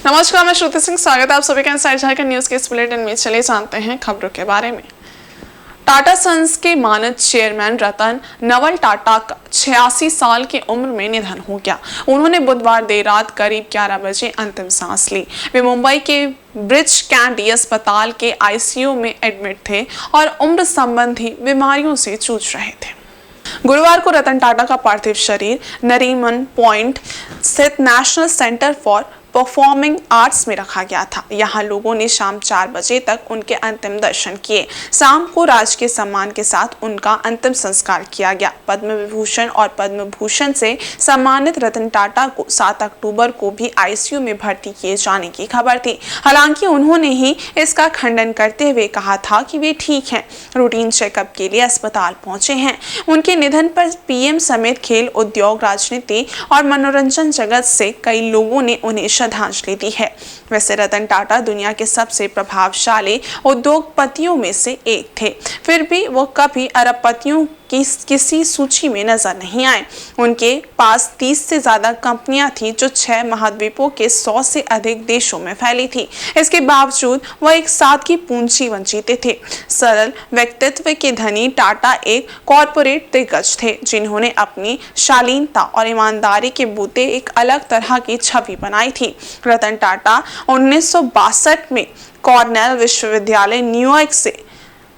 नमस्कार, मैं श्रुति सिंह। स्वागत है आप सभी का इनसाइड झारखंड न्यूज के इस बुलेटिन में। चलिए जानते हैं खबरों के बारे में। टाटा सन्स के मानद चेयरमैन रतन नवल टाटा का 86 साल की उम्र में निधन हो गया। उन्होंने बुधवार देर रात करीब 11 बजे अंतिम सांस ली। वे मुंबई के ब्रिच कैंडी अस्पताल के आईसीयू में एडमिट थे और उम्र संबंधी बीमारियों से जूझ रहे थे। गुरुवार को रतन टाटा का पार्थिव शरीर नरीमन पॉइंट स्थित national centre for performing arts में रखा गया था। यहाँ लोगों ने शाम 4 बजे तक उनके अंतिम दर्शन किए। शाम को राजकीय सम्मान के साथ उनका अंतिम संस्कार किया गया। पद्म विभूषण और पद्म भूषण से सम्मानित रतन टाटा को 7 अक्टूबर को भी आईसीयू में भर्ती किए जाने की खबर थी। हालांकि उन्होंने ही इसका खंडन करते हुए कहा था कि वे ठीक हैं, रूटीन चेकअप के लिए अस्पताल पहुंचे हैं। उनके निधन पर पीएम समेत खेल, उद्योग, राजनीति और मनोरंजन जगत से कई लोगों ने उन्हें श्रद्धांजलि दी है। वैसे रतन टाटा दुनिया के सबसे प्रभावशाली उद्योगपतियों में से एक थे, फिर भी वो कभी अरबपतियों की किसी सूची में नजर नहीं आए। उनके पास 30 से ज्यादा कंपनियां थी जो 6 महाद्वीपों के 100 से अधिक देशों में फैली थी। इसके बावजूद वह एक सादगीपूर्ण जीवन जीते थे। सरल व्यक्तित्व के धनी टाटा एक कॉरपोरेट दिग्गज थे, जिन्होंने अपनी शालीनता और ईमानदारी के बूते एक अलग तरह की छवि बनाई थी। रतन टाटा 1962 में कॉर्नेल विश्वविद्यालय न्यूयॉर्क से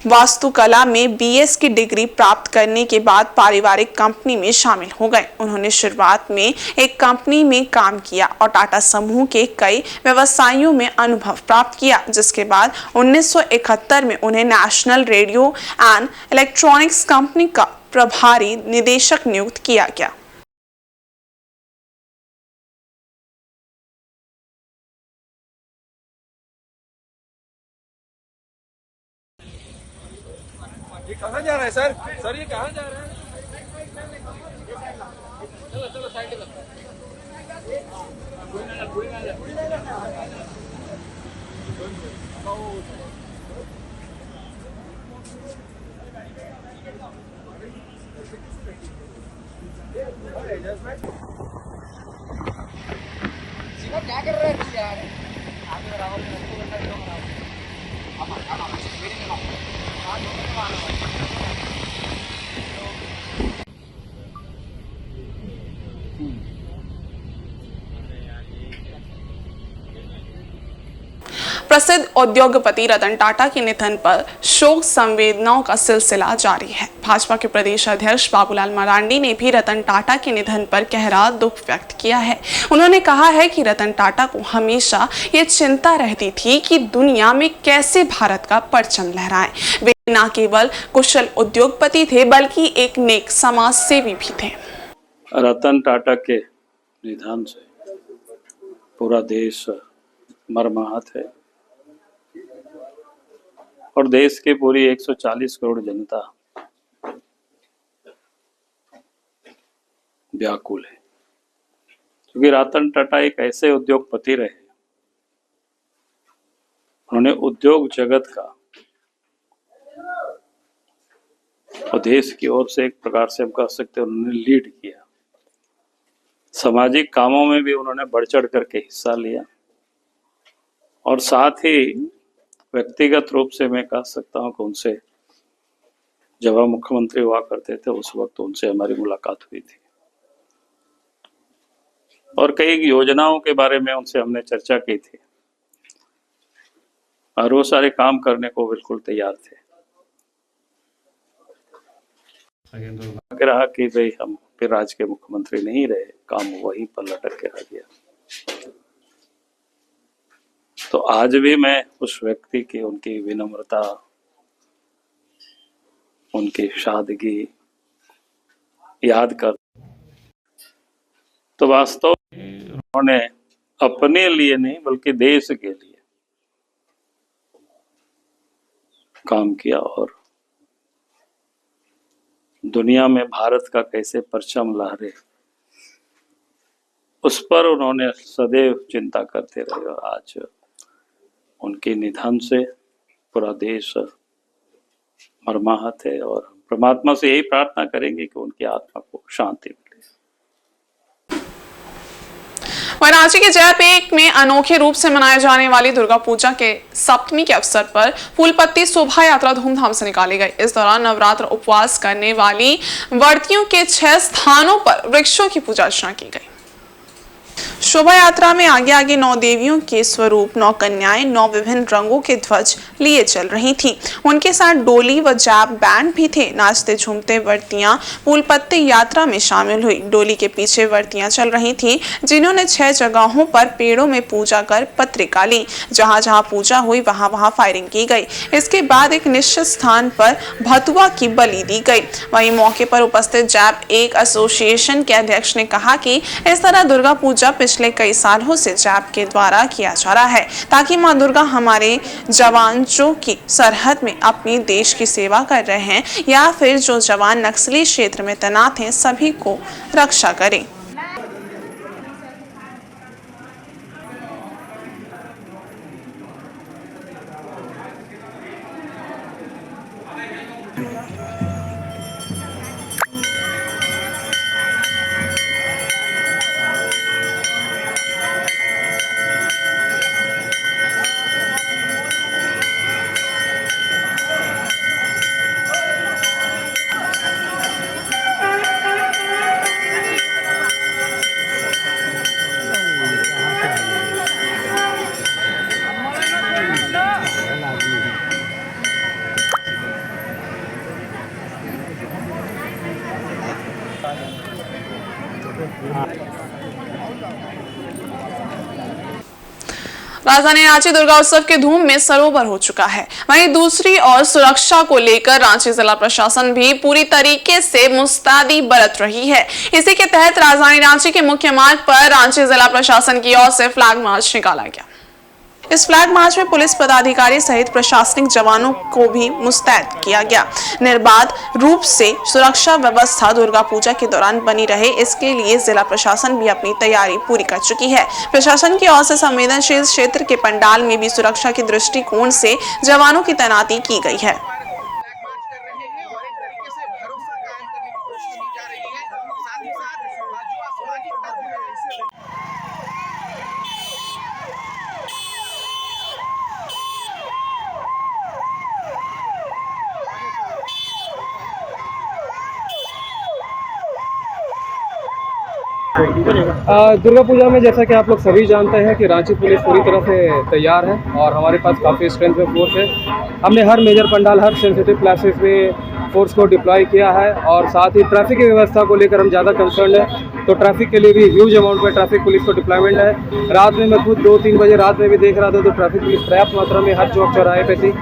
वास्तुकला में बीएस की डिग्री प्राप्त करने के बाद पारिवारिक कंपनी में शामिल हो गए। उन्होंने शुरुआत में एक कंपनी में काम किया और टाटा समूह के कई व्यवसायों में अनुभव प्राप्त किया, जिसके बाद 1971 में उन्हें national radio and electronics company का प्रभारी निदेशक नियुक्त किया गया। ये कहाँ जा रहा है सर? सर ये कहाँ जा रहा है? चलो चलो साइड में। शिवा क्या कर रहे हैं यार? आगे बढ़ाओ, प्रसिद्ध उद्योगपति रतन टाटा के निधन पर शोक संवेदनाओं का सिलसिला जारी है। भाजपा के प्रदेश अध्यक्ष बाबूलाल मरांडी ने भी रतन टाटा के निधन पर गहरा दुख व्यक्त किया है। उन्होंने कहा है कि रतन टाटा को हमेशा ये चिंता रहती थी कि दुनिया में कैसे भारत का परचम लहराएं। वे न केवल कुशल उद्योगपति थे, बल्कि एक नेक समाज सेवी भी थे। रतन टाटा के निधन से पूरा देश मर्माहत है और देश की पूरी 140 करोड़ जनता व्याकुल है, क्योंकि रतन टाटा एक ऐसे उद्योगपति रहे, उन्होंने उद्योग जगत का और देश की ओर से एक प्रकार से हम कह सकते हैं उन्होंने लीड किया। सामाजिक कामों में भी उन्होंने बढ़ चढ़ करके हिस्सा लिया और साथ ही व्यक्तिगत रूप से मैं कह सकता हूं कि उनसे जब हम मुख्यमंत्री हुआ करते थे उस वक्त उनसे हमारी मुलाकात हुई थी और कई योजनाओं के बारे में उनसे हमने चर्चा की थी और वो सारे काम करने को बिल्कुल तैयार थे। लग रहा कि भाई हम फिर राज्य के मुख्यमंत्री नहीं रहे, काम वहीं पर लटक के रह गया। तो आज भी मैं उस व्यक्ति की उनकी विनम्रता, उनकी सादगी याद कर, तो वास्तव में उन्होंने अपने लिए नहीं बल्कि देश के लिए काम किया और दुनिया में भारत का कैसे परचम लहरे उस पर उन्होंने सदैव चिंता करते रहे। और आज उनके निधन से पूरा देश मर्माहत है और परमात्मा से यही प्रार्थना करेंगे कि उनकी आत्मा को शांति मिले। वहीं रांची के जयपेट में अनोखे रूप से मनाए जाने वाली दुर्गा पूजा के सप्तमी के अवसर पर फूलपत्ती शोभा यात्रा धूमधाम से निकाली गई। इस दौरान नवरात्र उपवास करने वाली व्रतियों के 6 स्थानों पर वृक्षों की पूजा अर्चना की गई। शोभा यात्रा में आगे आगे 9 देवियों के स्वरूप 9 कन्याएं 9 विभिन्न रंगों के ध्वज लिए चल रही थीं। उनके साथ डोली व जैब बैंड भी थे। नाचते झूमते व्रतियां फूलपत्ती यात्रा में शामिल हुई। डोली के पीछे व्रतियां चल रही थीं, जिन्होंने 6 जगहों पर पेड़ों में पूजा कर पत्रिका ली। जहां जहां पूजा हुई वहां वहां फायरिंग की गई। इसके बाद एक निश्चित स्थान पर भतुआ की बलि दी गई। वहीं मौके पर उपस्थित जैब एक एसोसिएशन के अध्यक्ष ने कहा कि इस तरह दुर्गा पूजा पिछले कई सालों से जैब के द्वारा किया जा रहा है, ताकि मां दुर्गा हमारे जवान जो कि सरहद में अपनी देश की सेवा कर रहे हैं या फिर जो जवान नक्सली क्षेत्र में तैनात हैं, सभी को रक्षा करें। राजधानी रांची दुर्गा उत्सव के धूम में सरोवर हो चुका है। वहीं दूसरी ओर सुरक्षा को लेकर रांची जिला प्रशासन भी पूरी तरीके से मुस्तैदी बरत रही है। इसी के तहत राजधानी रांची के मुख्य मार्ग पर रांची जिला प्रशासन की ओर से फ्लैग मार्च निकाला गया। इस फ्लैग मार्च में पुलिस पदाधिकारी सहित प्रशासनिक जवानों को भी मुस्तैद किया गया। निर्बाध रूप से सुरक्षा व्यवस्था दुर्गा पूजा के दौरान बनी रहे, इसके लिए जिला प्रशासन भी अपनी तैयारी पूरी कर चुकी है। प्रशासन की ओर से संवेदनशील क्षेत्र के पंडाल में भी सुरक्षा के दृष्टिकोण से जवानों की तैनाती की गई है। दुर्गा पूजा में जैसा कि आप लोग सभी जानते हैं कि रांची पुलिस पूरी तरह से तैयार है और हमारे पास काफ़ी स्ट्रेंथ में फोर्स है। हमने हर मेजर पंडाल, हर सेंसिटिव प्लेसेस में फोर्स को डिप्लॉय किया है और साथ ही ट्रैफिक की व्यवस्था को लेकर हम ज़्यादा कंसर्न है। तो ट्रैफिक के लिए भी ह्यूज अमाउंट में ट्रैफिक पुलिस को डिप्लॉयमेंट है। रात में मैं खुद 2-3 बजे रात में भी देख रहा था तो ट्रैफिक पुलिस पर्याप्त मात्रा में हर चौक चौराहे पे थी।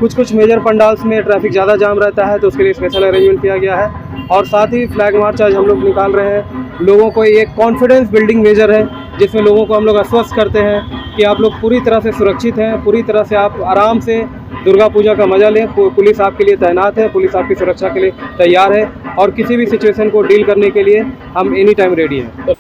कुछ मेजर पंडाल्स में ट्रैफिक ज़्यादा जाम रहता है तो उसके लिए स्पेशल अरेंजमेंट किया गया है। और साथ ही फ्लैग मार्च आज हम लोग निकाल रहे हैं। लोगों को एक कॉन्फिडेंस बिल्डिंग मेजर है जिसमें लोगों को हम लोग आश्वस्त करते हैं कि आप लोग पूरी तरह से सुरक्षित हैं, पूरी तरह से आप आराम से दुर्गा पूजा का मजा लें। पुलिस आपके लिए तैनात है, पुलिस आपकी सुरक्षा के लिए तैयार है और किसी भी सिचुएशन को डील करने के लिए हम एनी टाइम रेडी हैं।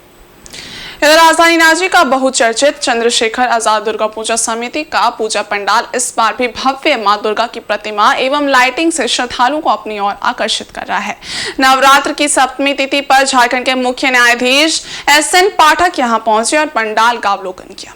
इधर राजधानी रांची का बहुचर्चित चंद्रशेखर आजाद दुर्गा पूजा समिति का पूजा पंडाल इस बार भी भव्य मां दुर्गा की प्रतिमा एवं लाइटिंग से श्रद्धालुओं को अपनी ओर आकर्षित कर रहा है। नवरात्र की सप्तमी तिथि पर झारखंड के मुख्य न्यायाधीश SN पाठक यहां पहुंचे और पंडाल का अवलोकन किया।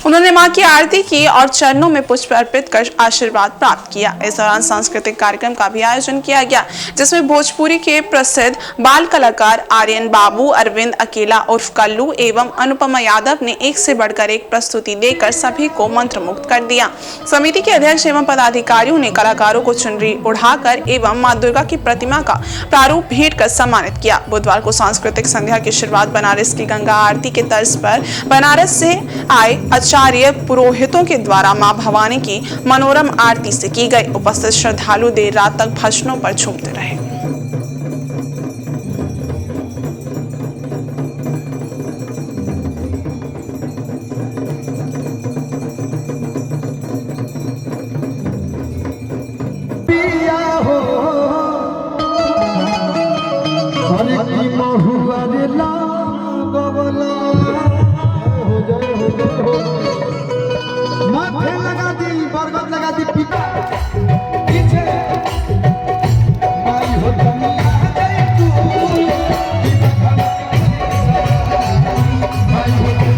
उन्होंने मां की आरती की और चरणों में पुष्प अर्पित कर आशीर्वाद प्राप्त किया। इस दौरान सांस्कृतिक कार्यक्रम का भी आयोजन किया गया, जिसमें भोजपुरी के प्रसिद्ध बाल कलाकार आर्यन बाबू, अरविंद अकेला उर्फ कल्लू एवं अनुपमा यादव ने एक से बढ़कर एक प्रस्तुति देकर सभी को मंत्रमुग्ध कर दिया। समिति के अध्यक्ष एवं पदाधिकारियों ने कलाकारों को चुनरी उड़ाकर एवं मां दुर्गा की प्रतिमा का प्रारूप भेंट कर सम्मानित किया। बुधवार को सांस्कृतिक संध्या की शुरुआत बनारस की गंगा आरती के तर्ज पर बनारस से आए आचार्य पुरोहितों के द्वारा मां भवानी की मनोरम आरती से की गई। उपस्थित श्रद्धालु देर रात तक भजनों पर झूमते रहे। भाई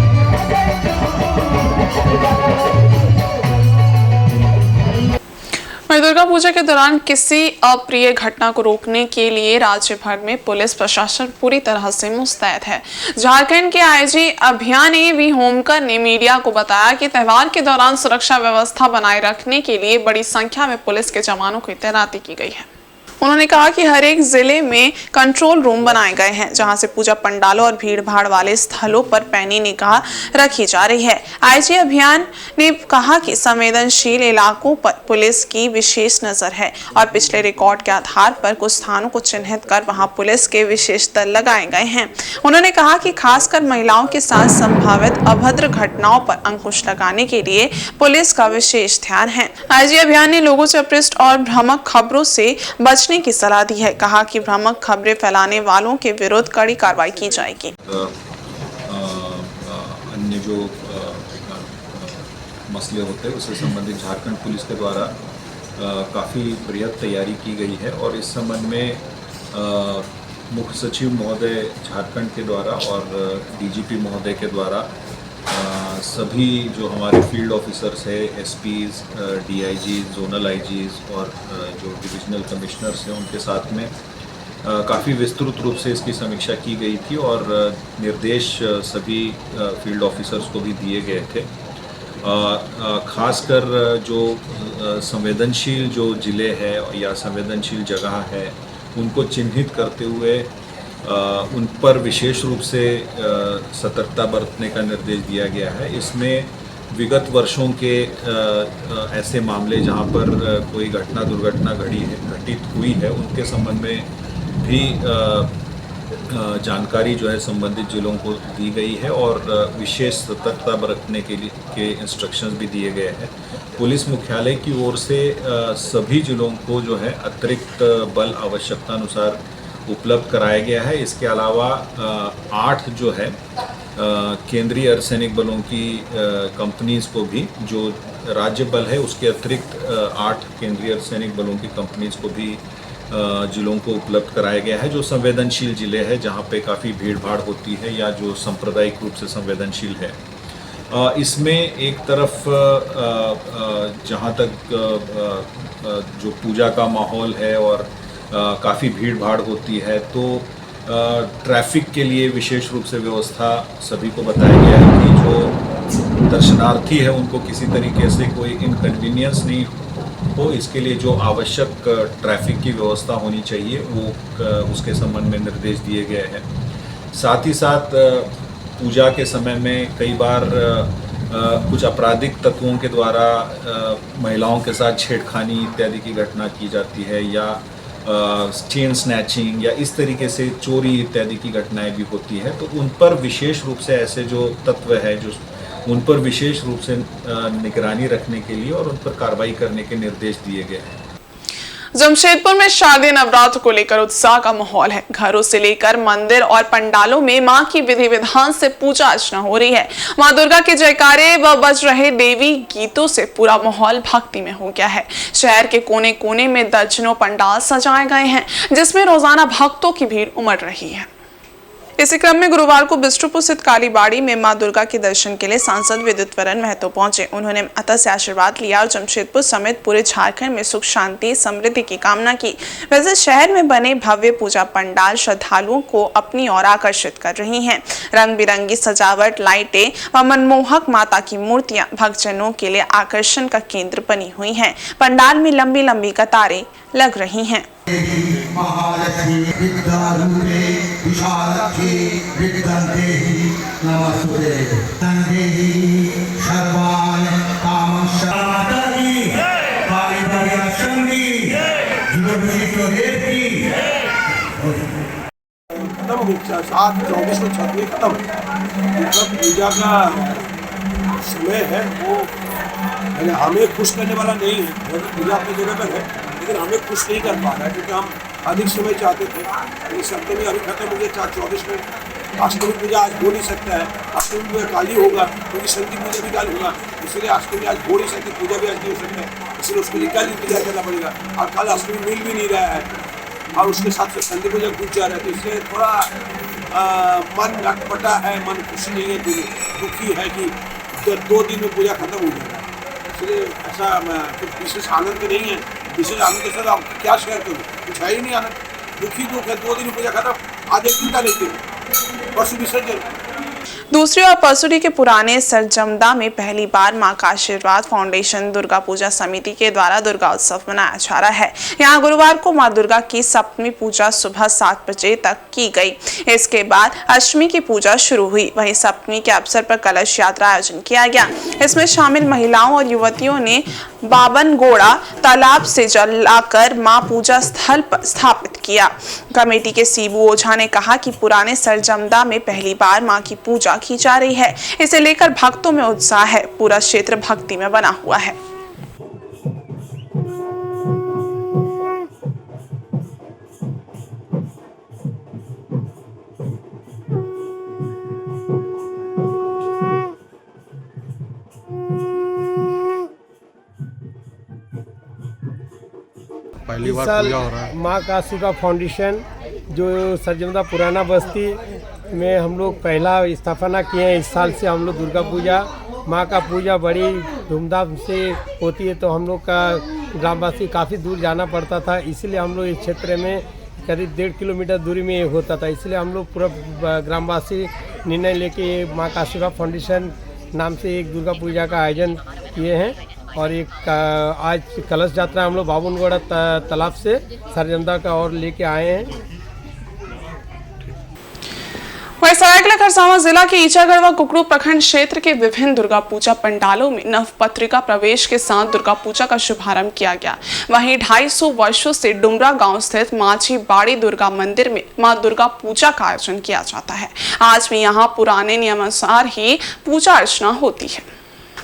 पूजा के दौरान किसी अप्रिय घटना को रोकने के लिए राज्य भर में पुलिस प्रशासन पूरी तरह से मुस्तैद है। झारखंड के आईजी अभियान वी होमकर ने मीडिया को बताया कि त्योहार के दौरान सुरक्षा व्यवस्था बनाए रखने के लिए बड़ी संख्या में पुलिस के जवानों की तैनाती की गई है। उन्होंने कहा कि हर एक जिले में कंट्रोल रूम बनाए गए हैं जहां से पूजा पंडालों और भीड़ भाड़ वाले स्थलों पर पैनी निगाह रखी जा रही है। आईजी अभियान ने कहा कि संवेदनशील इलाकों पर पुलिस की विशेष नजर है और पिछले रिकॉर्ड के आधार पर कुछ स्थानों को चिन्हित कर वहां पुलिस के विशेष दल लगाए गए हैं। उन्होंने कहा कि खासकर महिलाओं के साथ संभावित अभद्र घटनाओं पर अंकुश लगाने के लिए पुलिस का विशेष ध्यान है। आईजी अभियान ने लोगों से अपृष्ट और भ्रामक खबरों से बचने की सलाह दी है। कहा कि भ्रामक खबरें फैलाने वालों के विरुद्ध कड़ी कार्रवाई की जाएगी। अन्य जो मसले होते हैं उससे संबंधित झारखंड पुलिस के द्वारा काफ़ी बृहद तैयारी की गई है और इस संबंध में मुख्य सचिव महोदय झारखंड के द्वारा और डीजीपी महोदय के द्वारा सभी जो हमारे फील्ड ऑफिसर्स है, एसपीज, डीआईजी, जोनल आईजीज और जो डिविजनल कमिश्नर्स हैं उनके साथ में काफ़ी विस्तृत रूप से इसकी समीक्षा की गई थी और निर्देश सभी फील्ड ऑफिसर्स को भी दिए गए थे। खासकर जो संवेदनशील जो ज़िले हैं या संवेदनशील जगह है उनको चिन्हित करते हुए उन पर विशेष रूप से सतर्कता बरतने का निर्देश दिया गया है। इसमें विगत वर्षों के ऐसे मामले जहां पर कोई दुर्घटना घटित हुई है उनके संबंध में भी जानकारी जो है संबंधित जिलों को दी गई है और विशेष सतर्कता बरतने के इंस्ट्रक्शंस भी दिए गए हैं। पुलिस मुख्यालय की ओर से सभी जिलों को जो है अतिरिक्त बल आवश्यकता अनुसार उपलब्ध कराया गया है। इसके अलावा 8 जो है केंद्रीय अर्धसैनिक बलों की कंपनीज को भी, जो राज्य बल है उसके अतिरिक्त 8 केंद्रीय अर्धसैनिक बलों की कंपनीज को भी जिलों को उपलब्ध कराया गया है जो संवेदनशील जिले हैं जहां पे काफ़ी भीड़ भाड़ होती है या जो सांप्रदायिक रूप से संवेदनशील है। इसमें एक तरफ जहां तक जो पूजा का माहौल है और काफ़ी भीड़ भाड़ होती है तो ट्रैफिक के लिए विशेष रूप से व्यवस्था सभी को बताया गया है कि जो दर्शनार्थी है उनको किसी तरीके से कोई इनकन्वीनियंस नहीं हो, इसके लिए जो आवश्यक ट्रैफिक की व्यवस्था होनी चाहिए वो उसके संबंध में निर्देश दिए गए हैं। साथ ही साथ पूजा के समय में कई बार कुछ आपराधिक तत्वों के द्वारा महिलाओं के साथ छेड़खानी इत्यादि की घटना की जाती है या चेन स्नैचिंग या इस तरीके से चोरी इत्यादि की घटनाएं भी होती है। तो उन पर विशेष रूप से ऐसे जो तत्व है जो उन पर विशेष रूप से निगरानी रखने के लिए और उन पर कार्रवाई करने के निर्देश दिए गए हैं। जमशेदपुर में शारदीय नवरात्र को लेकर उत्साह का माहौल है। घरों से लेकर मंदिर और पंडालों में मां की विधि विधान से पूजा अर्चना हो रही है। मां दुर्गा के जयकारे व बज रहे देवी गीतों से पूरा माहौल भक्ति में हो गया है। शहर के कोने कोने में दर्जनों पंडाल सजाए गए हैं जिसमें रोजाना भक्तों की भीड़ उमड़ रही है। इसी क्रम में गुरुवार को बिष्ट्रपुर स्थित कालीबाड़ी में मां दुर्गा के दर्शन के लिए सांसद विद्युत वरण महतो पहुंचे। उन्होंने माता से आशीर्वाद लिया और जमशेदपुर समेत पूरे झारखंड में सुख शांति समृद्धि की कामना की। वैसे शहर में बने भव्य पूजा पंडाल श्रद्धालुओं को अपनी ओर आकर्षित कर रही हैं। रंग बिरंगी सजावट, लाइटें व मनमोहक माता की मूर्तियां भक्तजनों के लिए आकर्षण का केंद्र बनी हुई हैं। पंडाल में लंबी लंबी कतारें लग रही हैं। महालक्ष्मी विद्यारूपे विशालक्षी विद्यन्तेहि नमस्ते तन्देहि सर्वान् कामश्चामि कालीपर्यक्षन्ति जीवविश्वरेति खत्म हो गया 7-24 को 26 खत्म। मतलब पूजा का समय है वो हमें खुश करने वाला नहीं है। पूजा अपनी जगह पर है लेकिन हमें खुश नहीं कर पा रहा है क्योंकि हम अधिक समय चाहते थे। लेकिन सप्तमी अभी खत्म हो गया 4-24 में। अष्टमी पूजा आज हो नहीं सकता है। अष्टमी पूजा काली होगा क्योंकि संधि पूजा भी काल होगा, इसलिए अष्टमी आज हो नहीं सकती, पूजा भी आज नहीं हो सकता है। इसलिए उसके लिए कल इंतजार करना पड़ेगा और कल अष्टमी मिल भी नहीं रहा है और उसके साथ साथ संधि पूजा घुस जा रहा है। तो इसलिए थोड़ा मन अटपटा है, मन खुशी नहीं है, दुखी है कि 2 दिन में पूजा खत्म हो जाएगा। इसलिए ऐसा कुछ विशेष आनंद नहीं है। इसलिए आनंद के साथ आप क्या शेयर करूँ, कुछ है ही नहीं आनंद, दुखी दुख है। 2 दिन पूजा खत्म, आज एक दिन का लेते परसों विसर्जन। दूसरी ओर परसुडी के पुराने सरजमदा में पहली बार मां का आशीर्वाद फाउंडेशन दुर्गा पूजा समिति के द्वारा दुर्गा उत्सव मनाया जा रहा है। यहां गुरुवार को मां दुर्गा की सप्तमी पूजा सुबह 7 बजे तक की गई। इसके बाद अष्टमी की पूजा शुरू हुई। वहीं सप्तमी के अवसर पर कलश यात्रा आयोजन किया गया। इसमें शामिल महिलाओं और युवतियों ने बाबनगोड़ा तालाब से जल लाकर मां पूजा स्थल पर स्थापित किया। कमेटी के सीबू ओझा ने कहा कि पुराने सरजमदा में पहली बार मां की पूजा की जा रही है। इसे लेकर भक्तों में उत्साह है। पूरा क्षेत्र भक्ति में बना हुआ है। पहली बार पूजा हो रहा है। माँ का आशीर्वाद फाउंडेशन जो सरजमदा पुराना बस्ती में हम लोग पहला स्थापना किए हैं। इस साल से हम लोग दुर्गा पूजा माँ का पूजा बड़ी धूमधाम से होती है, तो हम लोग का ग्रामवासी काफ़ी दूर जाना पड़ता था, इसलिए हम लोग इस क्षेत्र में करीब 1.5 किलोमीटर दूरी में होता था। इसलिए हम लोग पूरा ग्रामवासी निर्णय लेके माँ का आशीर्वाद फाउंडेशन नाम से एक दुर्गा पूजा का आयोजन किए हैं। और एक आज कलश यात्रा हम लोग बाबनगोड़ा तालाब से सरजमदा का और लेके आए हैं। वहीं सरायकेला खरसावां जिला के ईचागढ़ व कुकड़ू प्रखंड क्षेत्र के विभिन्न दुर्गा पूजा पंडालों में नवपत्रिका प्रवेश के साथ दुर्गा पूजा का शुभारंभ किया गया। वहीं 250 वर्षों से डुमरा गांव स्थित माझी बाड़ी दुर्गा मंदिर में मां दुर्गा पूजा का आयोजन किया जाता है। आज भी यहां पुराने नियमानुसार ही पूजा अर्चना होती है।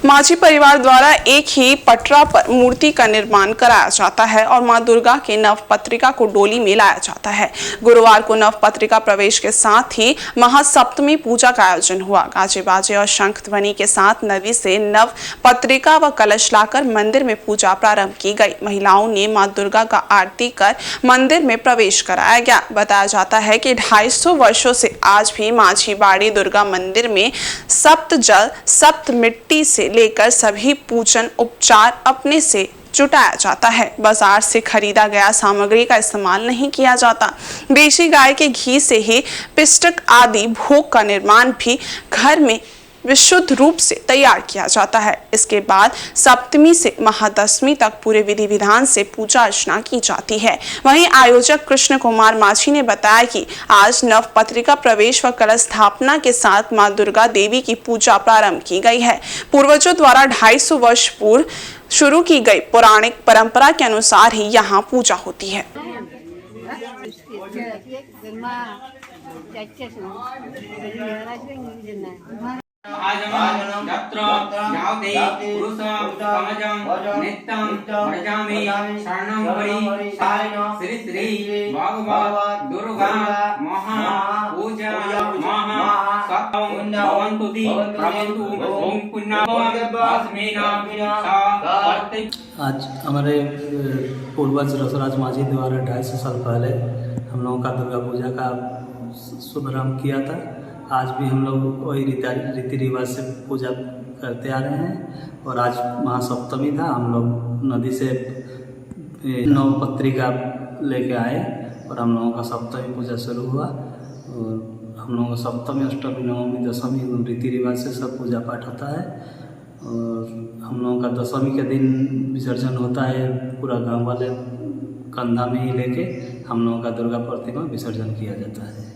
माझी परिवार द्वारा एक ही पटरा पर मूर्ति का निर्माण कराया जाता है और मां दुर्गा के नवपत्रिका को डोली में लाया जाता है। गुरुवार को नवपत्रिका प्रवेश के साथ ही महासप्तमी पूजा का आयोजन हुआ। गाजे बाजे और शंख ध्वनि के साथ नदी से नवपत्रिका व कलश लाकर मंदिर में पूजा प्रारंभ की गई। महिलाओं ने मां दुर्गा का आरती कर मंदिर में प्रवेश कराया गया। बताया जाता है कि 250 वर्षों से आज भी माझी बाड़ी दुर्गा मंदिर में सप्त जल सप्त मिट्टी से लेकर सभी पूजन उपचार अपने से जुटाया जाता है। बाजार से खरीदा गया सामग्री का इस्तेमाल नहीं किया जाता। देशी गाय के घी से ही पिष्टक आदि भोग का निर्माण भी घर में विशुद्ध रूप से तैयार किया जाता है। इसके बाद सप्तमी से महादशमी तक पूरे विधि विधान से पूजा अर्चना की जाती है। वहीं आयोजक कृष्ण कुमार माझी ने बताया कि आज नवपत्रिका प्रवेश व कलश स्थापना के साथ मां दुर्गा देवी की पूजा प्रारंभ की गई है। पूर्वजों द्वारा 250 वर्ष पूर्व शुरू की गई पौराणिक परंपरा के अनुसार ही यहाँ पूजा होती है। आज हम यत्र यावते पुरुषं कामजं नित्यं भजामि शरणं वरि श्री श्री भगवत दुर्गा महा पूजा महा सत्तं भवन्तु ति प्रभवन्तु ओम पुण्यं अस्मिना आज हमारे पूर्वज रसराज माझी द्वारा 250 साल पहले हम लोगों का दुर्गा पूजा का शुभारंभ किया था। आज भी हम लोग वही रीति रिवाज से पूजा करते आ रहे हैं और आज महासप्तमी था। हम लोग नदी से नवपत्रिका लेके आए और हम लोगों का सप्तमी पूजा शुरू हुआ और हम लोगों का सप्तमी अष्टमी नवमी दशमी रीति रिवाज से सब पूजा पाठ होता है और हम लोगों का दशमी के दिन विसर्जन होता है। पूरा गांव वाले कंधा में ही लेके हम लोगों का दुर्गा प्रतिमा विसर्जन किया जाता है।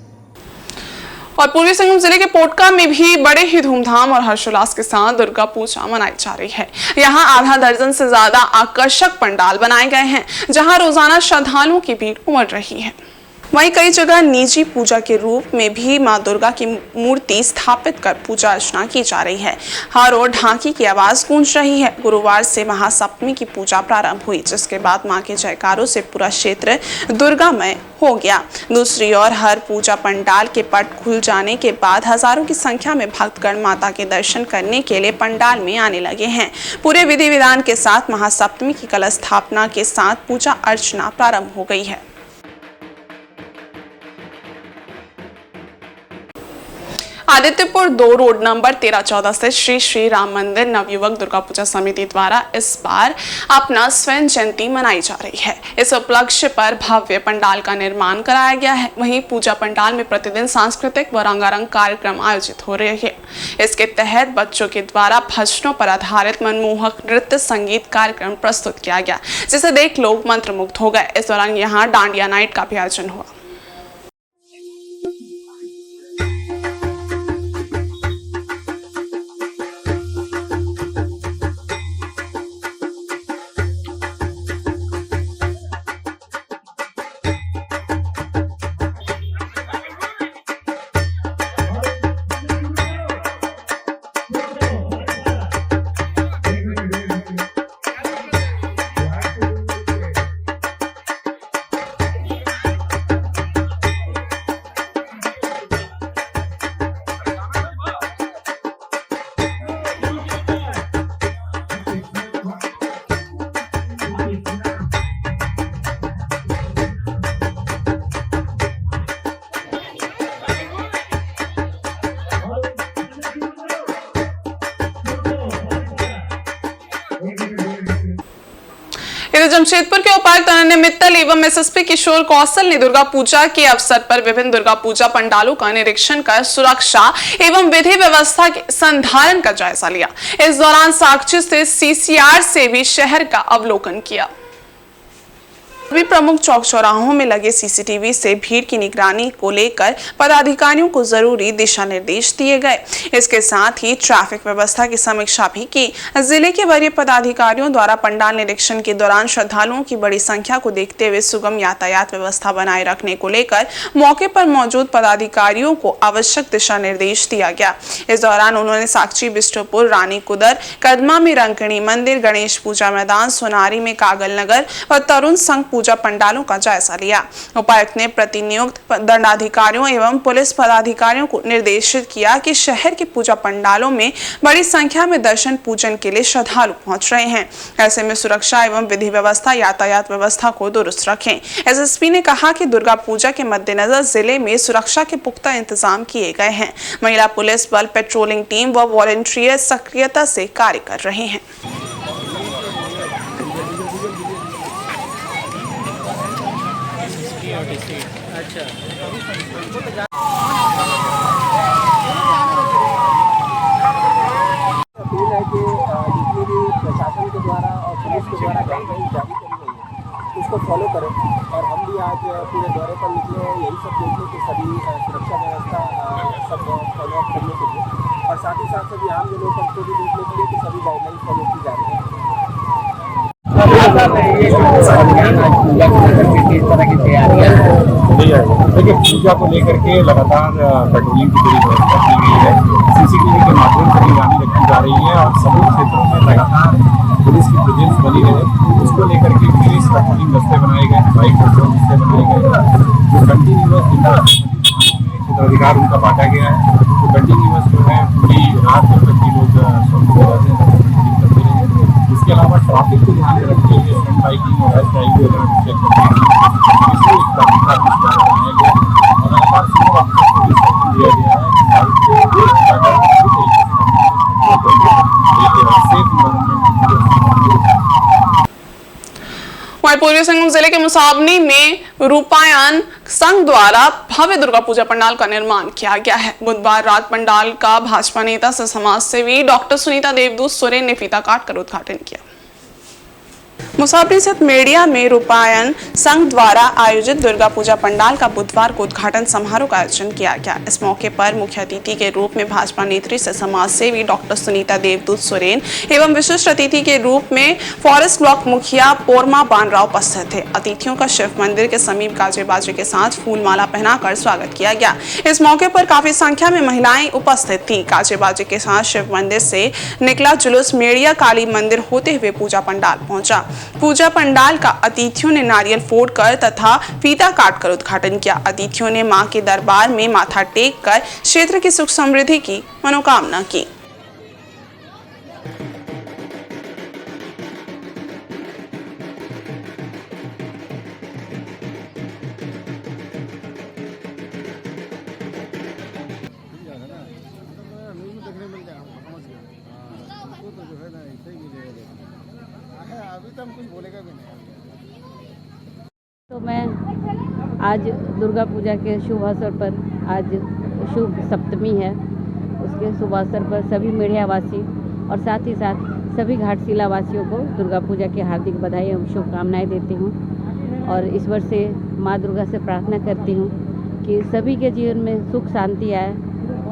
और पूर्वी सिंहभूम जिले के पोटका में भी बड़े ही धूमधाम और हर्षोल्लास के साथ दुर्गा पूजा मनाई जा रही है। यहाँ आधा दर्जन से ज्यादा आकर्षक पंडाल बनाए गए हैं, जहाँ रोजाना श्रद्धालुओं की भीड़ उमड़ रही है। वहीं कई जगह निजी पूजा के रूप में भी मां दुर्गा की मूर्ति स्थापित कर पूजा अर्चना की जा रही है। हर ओर ढाकी की आवाज गूंज रही है। गुरुवार से महासप्तमी की पूजा प्रारंभ हुई, जिसके बाद मां के जयकारों से पूरा क्षेत्र दुर्गामय हो गया। दूसरी ओर हर पूजा पंडाल के पट खुल जाने के बाद हजारों की संख्या में भक्तगण माता के दर्शन करने के लिए पंडाल में आने लगे हैं। पूरे विधि विधान के साथ महासप्तमी की कलश स्थापना के साथ पूजा अर्चना प्रारंभ हो गई है। आदित्यपुर 2 रोड नंबर 13-14 से श्री श्री राम मंदिर नवयुवक दुर्गा पूजा समिति द्वारा इस बार अपना स्वयं जयंती मनाई जा रही है। इस उपलक्ष्य पर भव्य पंडाल का निर्माण कराया गया है। वहीं पूजा पंडाल में प्रतिदिन सांस्कृतिक व रंगारंग कार्यक्रम आयोजित हो रहे हैं। इसके तहत बच्चों के द्वारा भजनों पर आधारित मनमोहक नृत्य संगीत कार्यक्रम प्रस्तुत किया गया, जिसे देख लोग मंत्रमुग्ध हो गए। इस दौरान यहाँ डांडिया नाइट का भी आयोजन हुआ। इधर जमशेदपुर के उपायुक्त अनन्या मित्तल एवं एसएसपी किशोर कौशल ने दुर्गा पूजा के अवसर पर विभिन्न दुर्गा पूजा पंडालों का निरीक्षण कर सुरक्षा एवं विधि व्यवस्था के संधारण का जायजा लिया। इस दौरान साक्षी स्थित सीसीआर से भी शहर का अवलोकन किया। सभी प्रमुख चौक चौराहों में लगे सीसीटीवी से भीड़ की निगरानी को लेकर पदाधिकारियों को जरूरी दिशा निर्देश दिए गए। इसके साथ ही ट्रैफिक व्यवस्था की समीक्षा भी की। जिले के वरीय पदाधिकारियों द्वारा पंडाल निरीक्षण के दौरान श्रद्धालुओं की बड़ी संख्या को देखते हुए सुगम यातायात व्यवस्था बनाए रखने को लेकर मौके पर मौजूद पदाधिकारियों को आवश्यक दिशा निर्देश दिया गया। इस दौरान उन्होंने साक्षी, बिष्टुपुर, रानी कुदर, कदमा में रंकणी मंदिर, गणेश पूजा मैदान, सोनारी में कागल नगर व तरुण संघ पूजा पंडालों का जायजा लिया। उपायुक्त ने प्रतिनियुक्त दंडाधिकारियों एवं पुलिस पदाधिकारियों को निर्देशित किया कि शहर के पूजा पंडालों में बड़ी संख्या में दर्शन पूजन के लिए श्रद्धालु पहुंच रहे हैं। ऐसे में सुरक्षा एवं विधि व्यवस्था, यातायात व्यवस्था को दुरुस्त रखें। एसएसपी ने कहा कि दुर्गा पूजा के मद्देनजर जिले में सुरक्षा के पुख्ता इंतजाम किए गए हैं। महिला पुलिस बल, पेट्रोलिंग टीम व वॉलंटियर सक्रियता से कार्य कर रहे हैं। अपील है कि जितनी भी प्रशासन के द्वारा और पुलिस के द्वारा गाइडलाइन जारी करी गई है उसको फॉलो करें। और हम भी आज पूरे दौरे पर निकले हैं यही सब देखने कि सभी सुरक्षा व्यवस्था सब फॉलो अप करने के लिए, और साथ ही साथ सभी आम लोगों को भी देखने के लिए कि सभी गाइडलाइन फॉलो की जा रही है। देखिए, पूजा को लेकर के लगातार पेट्रोलिंग की पूरी व्यवस्था की गई है। सीसीटीवी के माध्यम से निगरानी रखी जा रही है और सभी क्षेत्रों में लगातार पुलिस की प्रेजेंस बनी रहे, उसको लेकर के पुलिस पेट्रोलिंग दस्ते बनाए गए, बाइक पेट्रोल दस्ते बनाए गए, जो कंटिन्यूअस क्षेत्राधिकार उनका बांटा गया है। तो कंटिन्यूअस जो है पूरी रात जब तक की लोग करते रहे। इसके अलावा ट्रैफिक को ध्यान में रखते हुए स्टंट बाइकिंग और रैश ड्राइविंग वगैरह चेक करते हैं। इसलिए इस ट्रैफिक का बनाया गया और लगातार सुबह दिया गया है वहीं पूर्वी सिंहभूम जिले के मुसाबनी में रूपायन संघ द्वारा भव्य दुर्गा पूजा पंडाल का निर्माण किया गया है। बुधवार रात पंडाल का भाजपा नेता से समाज सेवी डॉक्टर सुनीता देवदूत सोरेन ने फीता काटकर उद्घाटन किया। मुसाफरी स्थित मेडिया में रूपायन संघ द्वारा आयोजित दुर्गा पूजा पंडाल का बुधवार को उद्घाटन समारोह का आयोजन किया गया। इस मौके पर मुख्य अतिथि के रूप में भाजपा नेत्री से समाज सेवी डॉक्टर सुनीता देवदूत सोरेन एवं विशिष्ट अतिथि के रूप में फॉरेस्ट ब्लॉक मुखिया पोरमा बानराव उपस्थित थे। अतिथियों का शिव मंदिर के समीप गाजे बाजे के साथ फूल माला पहनाकर स्वागत किया गया। इस मौके पर काफी संख्या में महिलाएं उपस्थित थी। गाजे बाजे के साथ शिव मंदिर से निकला जुलूस मेडिया काली मंदिर होते हुए पूजा पंडाल पहुंचा। पूजा पंडाल का अतिथियों ने नारियल फोड़कर तथा फीता काटकर उद्घाटन किया। अतिथियों ने मां के दरबार में माथा टेक कर क्षेत्र की सुख समृद्धि की मनोकामना की। अभी तो हम कुछ बोलेगा भी नहीं। तो मैं आज दुर्गा पूजा के शुभ अवसर पर, आज शुभ सप्तमी है, उसके शुभ अवसर पर सभी मेढ़ियावासी और साथ ही साथ सभी घाटशिला वासियों को दुर्गा पूजा की हार्दिक बधाई एवं शुभकामनाएं देती हूँ। और ईश्वर से, माँ दुर्गा से प्रार्थना करती हूँ कि सभी के जीवन में सुख शांति आए,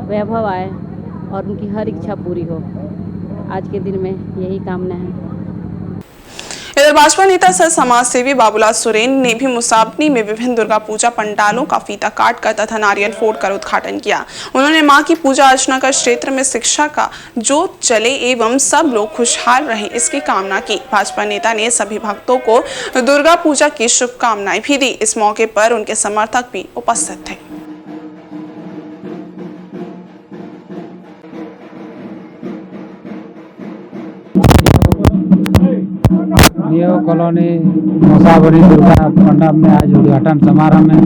वैभव आए और उनकी हर इच्छा पूरी हो। आज के दिन में यही कामना है। इधर भाजपा नेता सह समाज सेवी बाबूलाल सोरेन ने भी मुसाबनी में विभिन्न दुर्गा पूजा पंडालों का फीता काटकर तथा नारियल फोड़कर उद्घाटन किया। उन्होंने मां की पूजा अर्चना कर क्षेत्र में शिक्षा का जोत चले एवं सब लोग खुशहाल रहे, इसकी कामना की। भाजपा नेता ने सभी भक्तों को दुर्गा पूजा की शुभकामनाएं भी दी। इस मौके पर उनके समर्थक भी उपस्थित थे। नियो कॉलोनी मुसाबरी दुर्गा मंडप में आज उद्घाटन समारोह में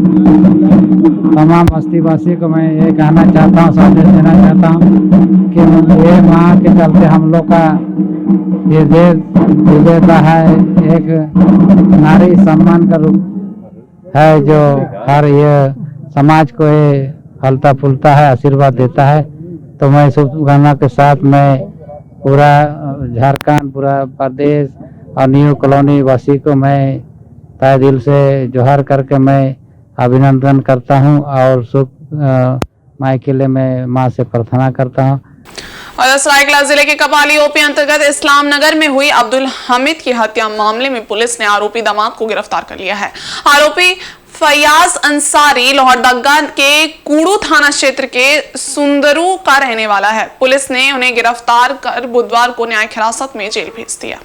तमाम बस्तीवासी को मैं ये कहना चाहता हूँ, संदेश देना चाहता हूँ कि ये माँ के चलते हम लोग का ये देश विजेता है। एक नारी सम्मान का रूप है जो हर ये समाज को ये फलता फूलता है, आशीर्वाद देता है। तो मैं शुभकामना के साथ मैं पूरा झारखंड, पूरा प्रदेश और न्यू कॉलोनी वासी को मैं तहे दिल से जोहार करके मैं अभिनंदन करता हूं और शुभ माई के लिए मैं मां से प्रार्थना करता हूं। और सरायकेला जिले के कपाली ओपी अंतर्गत इस्लाम नगर में हुई अब्दुल हमीद की हत्या मामले में पुलिस ने आरोपी दामाद को गिरफ्तार कर लिया है। आरोपी फयाज अंसारी लोहरदगा के कूड़ू थाना क्षेत्र के सुंदरू का रहने वाला है। पुलिस ने उन्हें गिरफ्तार कर बुधवार को न्यायिक हिरासत में जेल भेज दिया।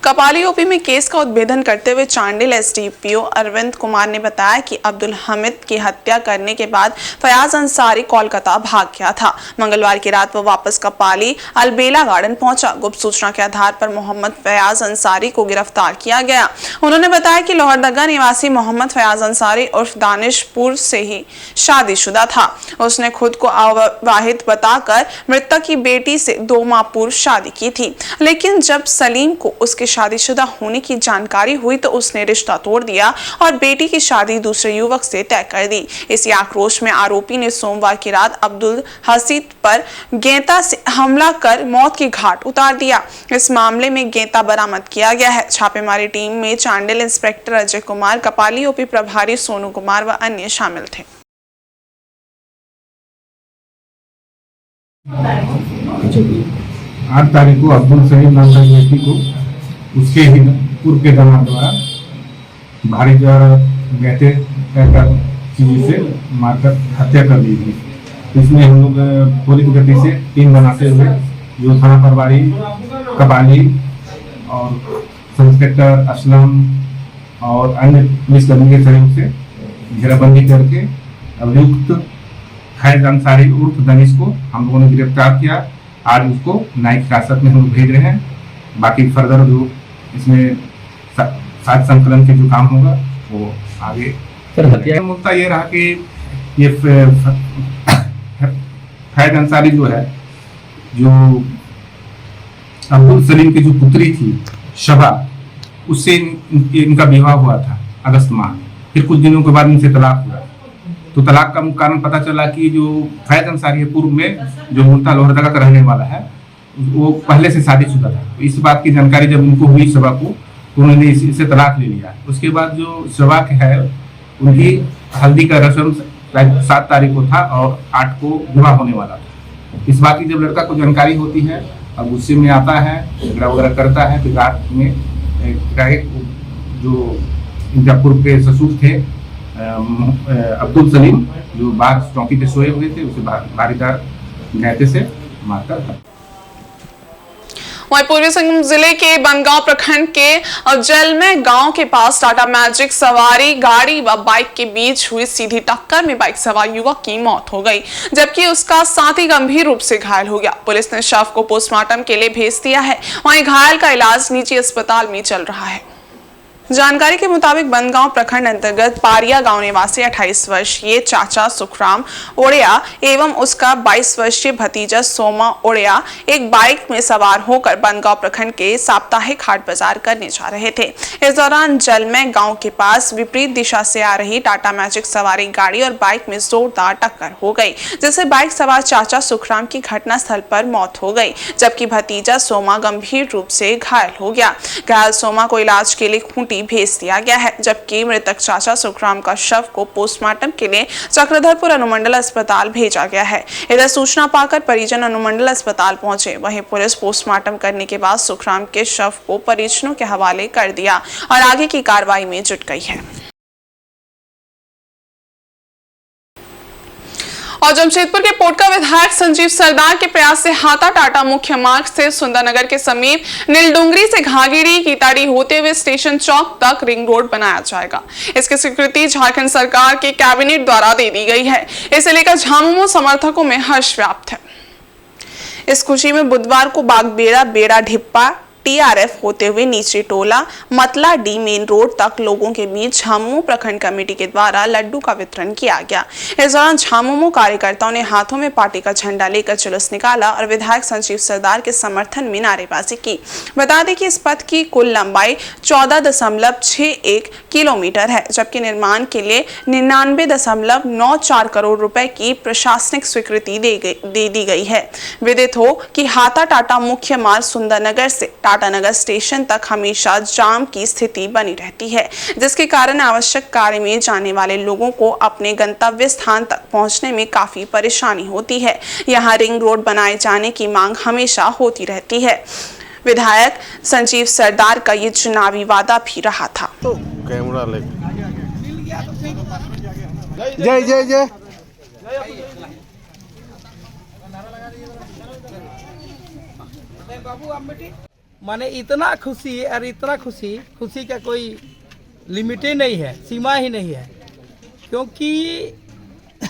कपाली ओपी में केस का उद्भेदन करते हुए चांडिल एसडीपीओ अरविंद कुमार ने बताया कि अब्दुल हमीद की हत्या करने के बाद फयाज अंसारी कोलकाता भाग गया था। मंगलवार की रात वो वापस कपाली अलबेला गार्डन पहुंचा। गुप्त सूचना के आधार पर मोहम्मद फयाज अंसारी को गिरफ्तार किया गया। उन्होंने बताया कि लोहरदगा निवासी मोहम्मद फयाज अंसारी उर्फ दानिशपुर से ही शादीशुदा था। उसने खुद को अविवाहित बताकर मृतक की बेटी से 2 माह पूर्व शादी की थी, लेकिन जब सलीम को उसके शादीशुदा होने की जानकारी हुई तो उसने रिश्ता तोड़ दिया और बेटी की शादी दूसरे युवक से तय कर दी। इसी आक्रोश में आरोपी ने सोमवार की रात अब्दुल हसीद पर गेंता से हमला कर मौत की घाट उतार दिया। इस मामले में गेंता बरामद किया गया है। छापेमारी टीम में चांडिल इंस्पेक्टर अजय कुमार, कपाली ओपी प्रभारी सोनू कुमार व अन्य शामिल थे। 8 तारीख को अब्दुल सलीम नाम का व्यक्ति को उसके ही पूर्व के दामाद द्वारा भारी गहते चीज से मारकर हत्या कर दी थी। इसमें हम लोग त्वरित गति से टीम बनाते हुए जो थाना प्रभारी कपाली और सब इंस्पेक्टर असलम और अन्य पुलिसकर्मी के सहयोग से घेराबंदी करके अभियुक्त फैज अंसारी उर्फ दनिश को हम लोगों ने गिरफ्तार किया। आज उसको न्यायिक हिरासत में हम लोग भेज रहे हैं। बाकी फर्दर जो इसमें साथ संकलन के जो काम होगा वो आगे। हत्या मुद्दा ये रहा कि ये फैज अंसारी जो है, जो अब्दुल सलीम की जो पुत्री थी शबा, उससे इनका विवाह हुआ था अगस्त माह। फिर कुछ दिनों के बाद इनसे तलाक हुआ। तो तलाक का कारण पता चला कि जो फैज अंसारी पूर्व में जो मुल्ता लोहरदगा का रहने वाला है वो पहले से शादीशुदा था। इस बात की जानकारी जब उनको हुई शबा को, तो उन्होंने इससे तलाक ले लिया। उसके बाद जो शबा है उनकी हल्दी का रस्म 7 तारीख को था और 8 को विवाह होने वाला था। इस बात की जब लड़का को जानकारी होती है, अब गुस्से में आता है, झगड़ा वगैरह करता है, फिर रात में जो इनका पूर्व के ससुर थे अब्दुल सलीम, जो बाहर चौकी पे सोए हुए थे, उसे भारीदार गहते से मारकर। वहीं पूर्वी सिंहभूम जिले के बनगांव प्रखंड के जलमय गांव के पास टाटा मैजिक सवारी गाड़ी व बाइक के बीच हुई सीधी टक्कर में बाइक सवार युवक की मौत हो गई, जबकि उसका साथी गंभीर रूप से घायल हो गया। पुलिस ने शव को पोस्टमार्टम के लिए भेज दिया है। वहीं घायल का इलाज निजी अस्पताल में चल रहा है। जानकारी के मुताबिक बनगांव प्रखंड अंतर्गत पारिया गांव निवासी 28 वर्षीय चाचा सुखराम ओड़िया एवं उसका 22 वर्षीय भतीजा सोमा ओड़िया एक बाइक में सवार होकर बनगांव प्रखंड के साप्ताहिक हाट बाजार करने जा रहे थे। इस दौरान जलमय गांव के पास विपरीत दिशा से आ रही टाटा मैजिक सवारी गाड़ी और बाइक में जोरदार टक्कर हो गई, जिससे बाइक सवार चाचा सुखराम की घटनास्थल पर मौत हो गई, जबकि भतीजा सोमा गंभीर रूप से घायल हो गया। घायल सोमा को इलाज के लिए खूंटी भेज दिया गया है, जबकि मृतक चाचा सुखराम का शव को पोस्टमार्टम के लिए चक्रधरपुर अनुमंडल अस्पताल भेजा गया है। इधर सूचना पाकर परिजन अनुमंडल अस्पताल पहुंचे, वहीं पुलिस पोस्टमार्टम करने के बाद सुखराम के शव को परिजनों के हवाले कर दिया और आगे की कार्रवाई में जुट गई है। और जमशेदपुर के पोटका विधायक संजीव सरदार के प्रयास से हाता टाटा मुख्य मार्ग से सुंदरनगर के समीप नीलडुंगरी से घाघिरी कीताड़ी होते हुए स्टेशन चौक तक रिंग रोड बनाया जाएगा। इसकी स्वीकृति झारखंड सरकार के कैबिनेट द्वारा दे दी गई है। इसे लेकर झामुमो समर्थकों में हर्ष व्याप्त है। इस खुशी में बुधवार को बागबेड़ा बेड़ा ढिप्पा टीआरएफ होते हुए नीचे टोला मतला डी मेन रोड तक लोगों के बीच झामुमो प्रखंड कमेटी के द्वारा लड्डू का वितरण किया गया। इस दौरान झामुमो कार्यकर्ताओं ने हाथों में पार्टी का झंडा लेकर जुलूस निकाला और विधायक संजीव सरदार के समर्थन में नारेबाजी की। बता दें कि इस पथ की कुल लंबाई 14.61 किलोमीटर है, जबकि निर्माण के लिए 99.94 करोड़ रुपए की प्रशासनिक स्वीकृति दे दी गई है। विदित हो कि हाता टाटा मुख्य मार्ग सुंदरनगर से टाटानगर स्टेशन तक हमेशा जाम की स्थिति बनी रहती है, जिसके कारण आवश्यक कार्य में जाने वाले लोगों को अपने गंतव्य स्थान तक पहुंचने में काफी परेशानी होती है। यहां रिंग रोड बनाए जाने की मांग हमेशा होती रहती है। विधायक संजीव सरदार का ये चुनावी वादा भी रहा था। तो कैमरा ले जय जय जय माने इतना खुशी और इतना खुशी का कोई लिमिट ही नहीं है, सीमा ही नहीं है, क्योंकि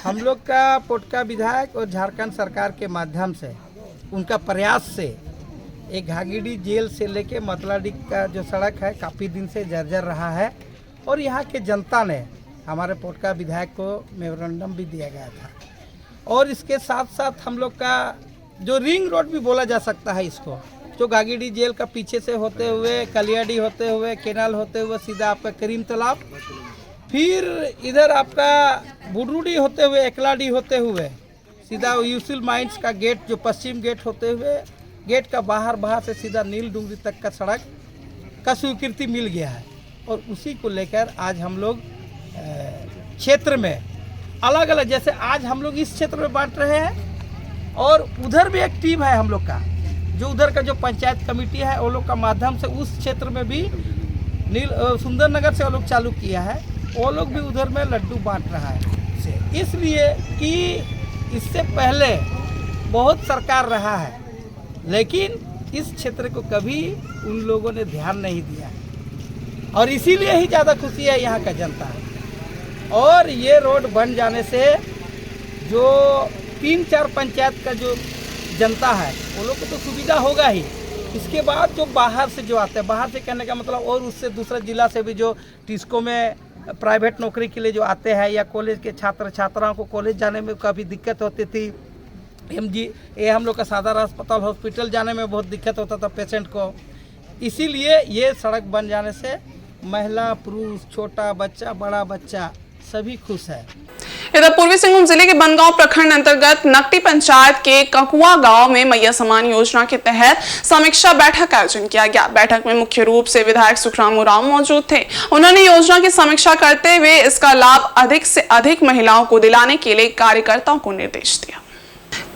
हम लोग का पोटका विधायक और झारखंड सरकार के माध्यम से उनका प्रयास से एक घाघिरी जेल से लेके मतलाडी का जो सड़क है काफ़ी दिन से जर्जर रहा है और यहाँ के जनता ने हमारे पोटका विधायक को मेमोरेंडम भी दिया गया था। और इसके साथ साथ हम लोग का जो रिंग रोड भी बोला जा सकता है इसको, जो घाघिरी जेल का पीछे से होते हुए कलियाडी होते हुए केनाल होते हुए सीधा आपका करीम तालाब, फिर इधर आपका बुडरूडी होते हुए एकलाडी होते हुए सीधा यूसिल माइंस का गेट जो पश्चिम गेट होते हुए गेट का बाहर से सीधा नीलडुंगरी तक का सड़क का स्वीकृति मिल गया है। और उसी को लेकर आज हम लोग क्षेत्र में अलग अलग, जैसे आज हम लोग इस क्षेत्र में बांट रहे हैं और उधर भी एक टीम है हम लोग का, जो उधर का जो पंचायत कमेटी है वो लोग का माध्यम से उस क्षेत्र में भी सुंदरनगर से वो लोग चालू किया है, वो लोग भी उधर में लड्डू बांट रहा है। इसलिए कि इससे पहले बहुत सरकार रहा है, लेकिन इस क्षेत्र को कभी उन लोगों ने ध्यान नहीं दिया और इसीलिए ही ज़्यादा खुशी है यहाँ का जनता है। और ये रोड बन जाने से जो 3-4 पंचायत का जो जनता है वो लोग को तो सुविधा होगा ही। इसके बाद जो बाहर से जो आते हैं, बाहर से कहने का मतलब और उससे दूसरा जिला से भी जो टिस्को में प्राइवेट नौकरी के लिए जो आते हैं या कॉलेज के छात्र छात्राओं को कॉलेज जाने में काफ़ी दिक्कत होती थी। ये हम लोग का सदर अस्पताल हॉस्पिटल जाने में बहुत दिक्कत होता था पेशेंट को। इसीलिए ये सड़क बन जाने से महिला पुरुष छोटा बच्चा बड़ा बच्चा सभी खुश है। इधर पूर्वी सिंहभूम जिले के बनगांव प्रखंड अंतर्गत नकटी पंचायत के ककुआ गांव में मैया सम्मान योजना के तहत समीक्षा बैठक का आयोजन किया गया। बैठक में मुख्य रूप से विधायक सुखराम उरांव मौजूद थे। उन्होंने योजना की समीक्षा करते हुए इसका लाभ अधिक से अधिक महिलाओं को दिलाने के लिए कार्यकर्ताओं को निर्देश दिया।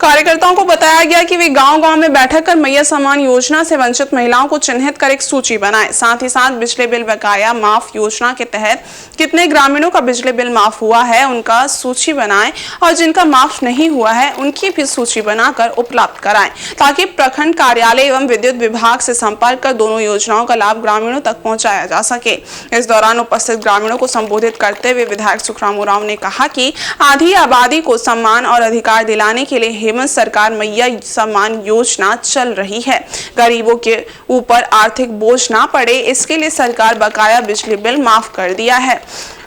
कार्यकर्ताओं को बताया गया कि वे गांव-गांव में बैठक कर मैया सम्मान योजना से वंचित महिलाओं को चिन्हित कर एक सूची बनाएं। साथ ही साथ बिजली बिल बकाया माफ योजना के तहत कितने ग्रामीणों का बिजली बिल माफ हुआ है उनका सूची बनाएं और जिनका माफ नहीं हुआ है उनकी भी सूची बनाकर उपलब्ध कराएं, ताकि प्रखंड कार्यालय एवं विद्युत विभाग से संपर्क कर दोनों योजनाओं का लाभ ग्रामीणों तक पहुँचाया जा सके। इस दौरान उपस्थित ग्रामीणों को संबोधित करते हुए विधायक सुखराम उरांव ने कहा कि आधी आबादी को सम्मान और अधिकार दिलाने के लिए हेमंत सरकार मैया सम्मान योजना चल रही है। गरीबों के ऊपर आर्थिक बोझ ना पड़े, इसके लिए सरकार बकाया बिजली बिल माफ कर दिया है।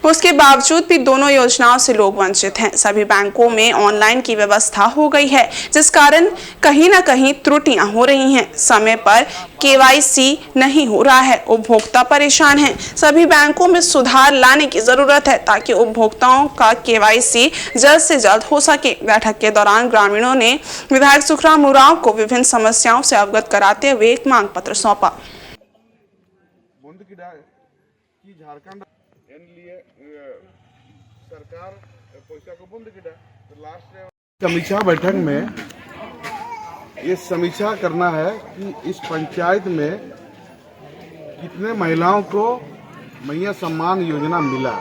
उसके बावजूद भी दोनों योजनाओं से लोग वंचित हैं। सभी बैंकों में ऑनलाइन की व्यवस्था हो गई है, जिस कारण कहीं ना कहीं त्रुटियां हो रही हैं। समय पर KYC नहीं हो रहा है, उपभोक्ता परेशान हैं। सभी बैंकों में सुधार लाने की जरूरत है ताकि उपभोक्ताओं का KYC जल्द से जल्द हो सके। बैठक के दौरान ग्रामीणों ने विधायक सुखराम उरांव को विभिन्न समस्याओं से अवगत कराते हुए एक मांग पत्र सौंपा। झारखंड सरकार पैसा को बंद किया तो लास्ट समीक्षा बैठक में ये समीक्षा करना है कि इस पंचायत में कितने महिलाओं को मैया सम्मान योजना मिला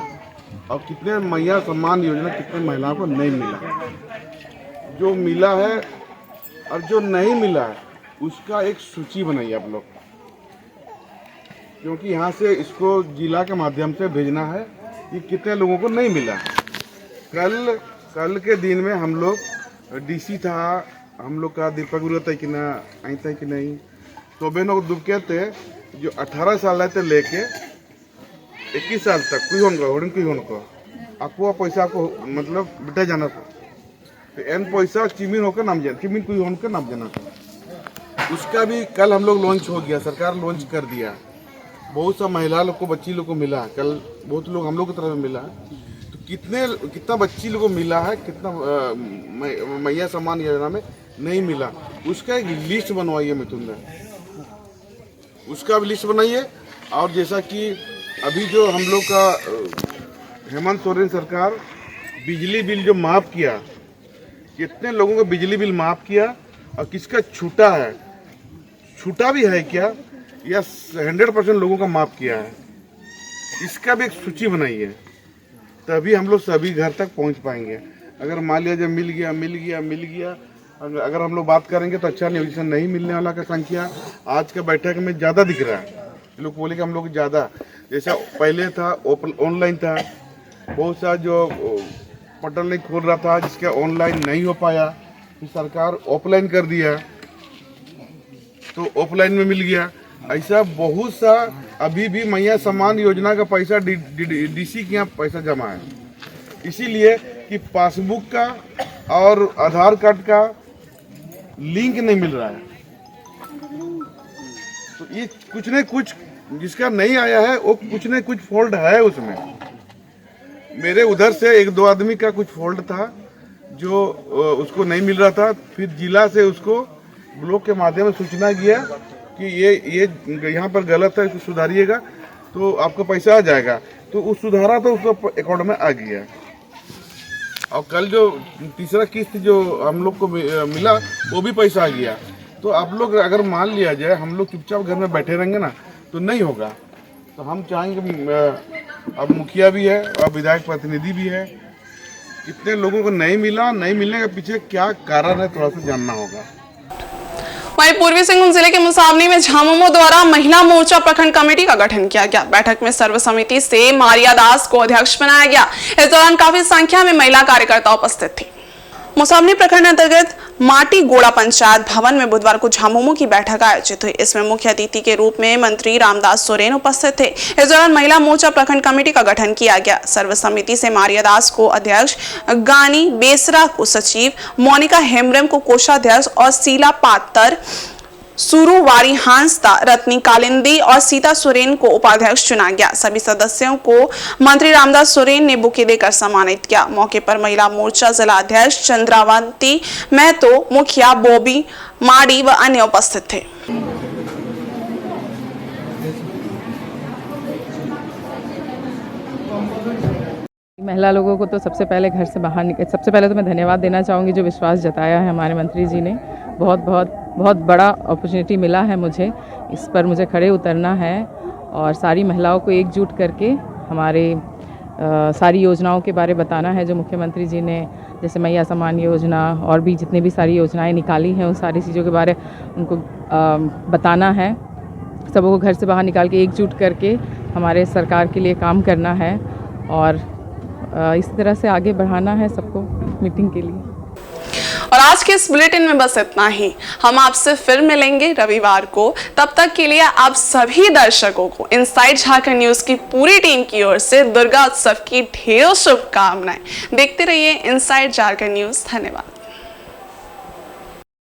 और कितने मैया सम्मान योजना कितने महिलाओं को नहीं मिला। जो मिला है और जो नहीं मिला है उसका एक सूची बनाइए आप लोग, क्योंकि यहाँ से इसको जिला के माध्यम से भेजना है कि कितने लोगों को नहीं मिला। कल के दिन में हम लोग DC था, हम लोग का दीपक गुरु कि ना आई था कि नहीं, तो बहनों को दुबके थे जो 18 साल थे लेके 21 साल तक कोई आपको पैसा को मतलब बेटा जाना था तो एन पैसा चिमिन होकर नाम जाना चिमिन कोई होकर नाम जाना था। उसका भी कल हम लोग लॉन्च हो गया, सरकार लॉन्च कर दिया। बहुत सा महिला लोग को बच्ची लोग को मिला, कल बहुत लोग हम लोग की तरफ मिला। तो कितना बच्ची लोग को मिला है, कितना मैया सम्मान योजना में नहीं मिला, उसका एक लिस्ट बनवाइए मिथुन ने, उसका भी लिस्ट बनाइए। और जैसा कि अभी जो हम लोग का हेमंत सोरेन सरकार बिजली बिल जो माफ़ किया, कितने लोगों को बिजली बिल माफ़ किया और किसका छूटा है, छूटा भी है क्या या 100% लोगों का माफ़ किया है, इसका भी एक सूची बनाइए, तभी हम लोग सभी घर तक पहुंच पाएंगे। अगर मान लिया जब मिल गया, अगर हम लोग बात करेंगे तो अच्छा नहीं, नहीं मिलने वाला का संख्या आज के बैठक में ज़्यादा दिख रहा है। लोग बोले कि हम लोग ज़्यादा, जैसा पहले था ऑनलाइन था, बहुत सा जो पोर्टल नहीं खोल रहा था जिसका ऑनलाइन नहीं हो पाया, फिर सरकार ऑफलाइन कर दिया तो ऑफलाइन में मिल गया। ऐसा बहुत सा अभी भी मैया सम्मान योजना का पैसा DC के यहाँ पैसा जमा है, इसीलिए कि पासबुक का और आधार कार्ड का लिंक नहीं मिल रहा है। तो ये कुछ न कुछ जिसका नहीं आया है वो कुछ न कुछ फॉल्ट है उसमें। मेरे उधर से 1-2 आदमी का कुछ फॉल्ट था जो उसको नहीं मिल रहा था, फिर जिला से उसको ब्लॉक के माध्यम से सूचना गया कि ये यहाँ पर गलत है, इसको सुधारिएगा तो आपका पैसा आ जाएगा। तो उस सुधारा तो उसको अकाउंट में आ गया। और कल जो तीसरा किस्त जो हम लोग को मिला वो भी पैसा आ गया। तो आप लोग अगर मान लिया जाए हम लोग चुपचाप घर में बैठे रहेंगे ना तो नहीं होगा। तो हम चाहेंगे, अब मुखिया भी है और विधायक प्रतिनिधि भी है, कितने लोगों को नहीं मिला, नहीं मिलने के पीछे क्या कारण है थोड़ा सा जानना होगा। वहीं पूर्वी सिंहभूम जिले के मुसावनी में झामुमो द्वारा महिला मोर्चा प्रखंड कमेटी का गठन किया गया। बैठक में सर्वसम्मति से मारिया दास को अध्यक्ष बनाया गया। इस दौरान काफी संख्या में महिला कार्यकर्ता उपस्थित थी। मुसावनी प्रखंड अंतर्गत माटी गोड़ा पंचायत भवन में बुधवार को झामुमो की बैठक आयोजित हुई। इसमें मुख्य अतिथि के रूप में मंत्री रामदास सोरेन उपस्थित थे। इस दौरान महिला मोर्चा प्रखंड कमेटी का गठन किया गया। सर्वसम्मति से मारिया दास को अध्यक्ष, गानी बेसरा को सचिव, मोनिका हेम्ब्रम को कोषाध्यक्ष और शीला पातर, सुरुवारी हांसता, रत्नी कालिंदी और सीता सोरेन को उपाध्यक्ष चुना गया। सभी सदस्यों को मंत्री रामदास सोरेन ने बुके देकर सम्मानित किया। मौके पर महिला मोर्चा जिला अध्यक्ष चंद्रावंती महतो, मुखिया बॉबी माड़ी व अन्य उपस्थित थे। महिला लोगों को तो सबसे पहले घर से बाहर सबसे पहले तो मैं धन्यवाद देना चाहूँगी जो विश्वास जताया है हमारे मंत्री जी ने। बहुत बड़ा अपॉर्चुनिटी मिला है मुझे, इस पर मुझे खड़े उतरना है और सारी महिलाओं को एकजुट करके हमारे सारी योजनाओं के बारे बताना है जो मुख्यमंत्री जी ने, जैसे मैया सम्मान योजना और भी जितनी भी सारी योजनाएं निकाली हैं उन सारी चीज़ों के बारे उनको बताना है। सबको घर से बाहर निकाल के एकजुट करके हमारे सरकार के लिए काम करना है और इस तरह से आगे बढ़ाना है सबको मीटिंग के लिए। और आज के इस बुलेटिन में बस इतना ही। हम आपसे फिर मिलेंगे रविवार को। तब तक के लिए आप सभी दर्शकों को इनसाइड झारखंड न्यूज की पूरी टीम की ओर से दुर्गा उत्सव की ढेरों शुभकामनाएं। देखते रहिए इनसाइड झारखंड न्यूज। धन्यवाद।